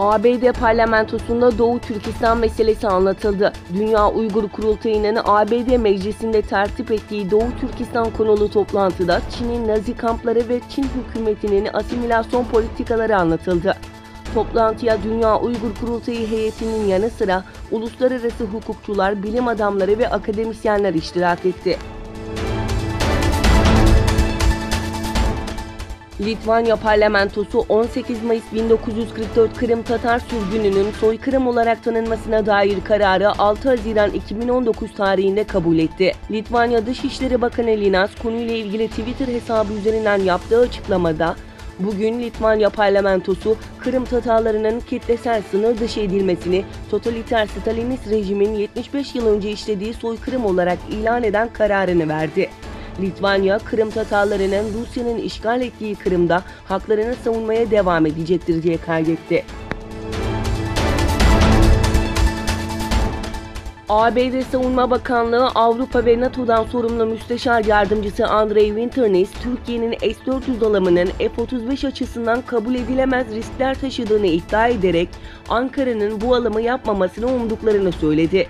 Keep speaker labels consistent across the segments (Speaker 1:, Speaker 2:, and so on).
Speaker 1: ABD parlamentosunda Doğu Türkistan meselesi anlatıldı. Dünya Uygur Kurultayı'nın ABD meclisinde tertip ettiği Doğu Türkistan konulu toplantıda Çin'in Nazi kampları ve Çin hükümetinin asimilasyon politikaları anlatıldı. Toplantıya Dünya Uygur Kurultayı heyetinin yanı sıra uluslararası hukukçular, bilim adamları ve akademisyenler iştirak etti. Litvanya parlamentosu 18 Mayıs 1944 Kırım Tatar sürgününün soykırım olarak tanınmasına dair kararı 6 Haziran 2019 tarihinde kabul etti. Litvanya Dışişleri Bakanı Linas konuyla ilgili Twitter hesabı üzerinden yaptığı açıklamada, bugün Litvanya parlamentosu Kırım Tatarlarının kitlesel sınır dışı edilmesini totaliter Stalinist rejimin 75 yıl önce işlediği soykırım olarak ilan eden kararını verdi. Litvanya, Kırım Tatarlarının Rusya'nın işgal ettiği Kırım'da haklarını savunmaya devam edecektir diye kaydetti. ABD Savunma Bakanlığı, Avrupa ve NATO'dan sorumlu Müsteşar Yardımcısı Andrei Winternis, Türkiye'nin S-400 alımının F-35 açısından kabul edilemez riskler taşıdığını iddia ederek Ankara'nın bu alımı yapmamasını umduklarını söyledi.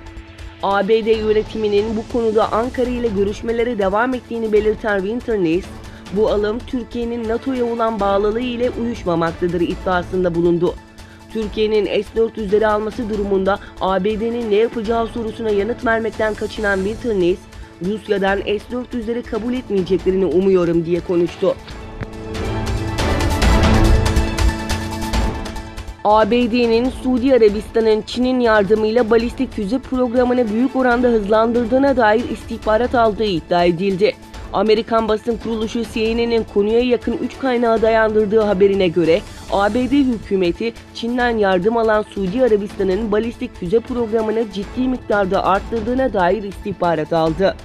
Speaker 1: ABD yönetiminin bu konuda Ankara ile görüşmelere devam ettiğini belirten Winternis, bu alım Türkiye'nin NATO'ya olan bağlılığı ile uyuşmamaktadır iddiasında bulundu. Türkiye'nin S-400'leri alması durumunda ABD'nin ne yapacağı sorusuna yanıt vermekten kaçınan Winternis, Rusya'dan S-400'leri kabul etmeyeceklerini umuyorum diye konuştu. ABD'nin Suudi Arabistan'ın Çin'in yardımıyla balistik füze programını büyük oranda hızlandırdığına dair istihbarat aldığı iddia edildi. Amerikan basın kuruluşu CNN'in konuya yakın 3 kaynağa dayandırdığı haberine göre ABD hükümeti Çin'den yardım alan Suudi Arabistan'ın balistik füze programını ciddi miktarda arttırdığına dair istihbarat aldı.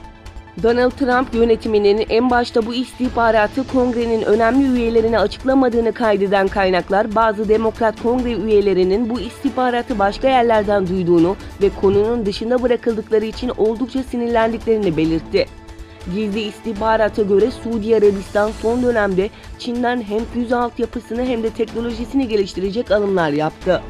Speaker 1: Donald Trump yönetiminin en başta bu istihbaratı Kongre'nin önemli üyelerine açıklamadığını kaydeden kaynaklar, bazı Demokrat Kongre üyelerinin bu istihbaratı başka yerlerden duyduğunu ve konunun dışında bırakıldıkları için oldukça sinirlendiklerini belirtti. Gizli istihbarata göre Suudi Arabistan son dönemde Çin'den hem füze altyapısını hem de teknolojisini geliştirecek alımlar yaptı.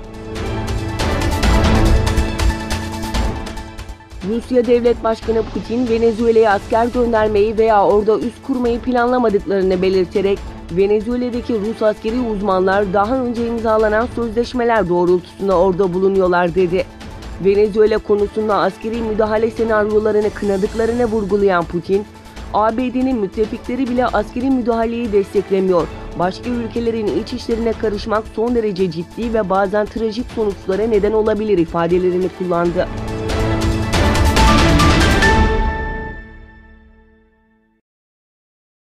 Speaker 1: Rusya Devlet Başkanı Putin, Venezuela'ya asker göndermeyi veya orada üs kurmayı planlamadıklarını belirterek, Venezuela'daki Rus askeri uzmanlar daha önce imzalanan sözleşmeler doğrultusunda orada bulunuyorlar dedi. Venezuela konusunda askeri müdahale senaryolarını kınadıklarını vurgulayan Putin, ABD'nin müttefikleri bile askeri müdahaleyi desteklemiyor. Başka ülkelerin iç işlerine karışmak son derece ciddi ve bazen trajik sonuçlara neden olabilir ifadelerini kullandı.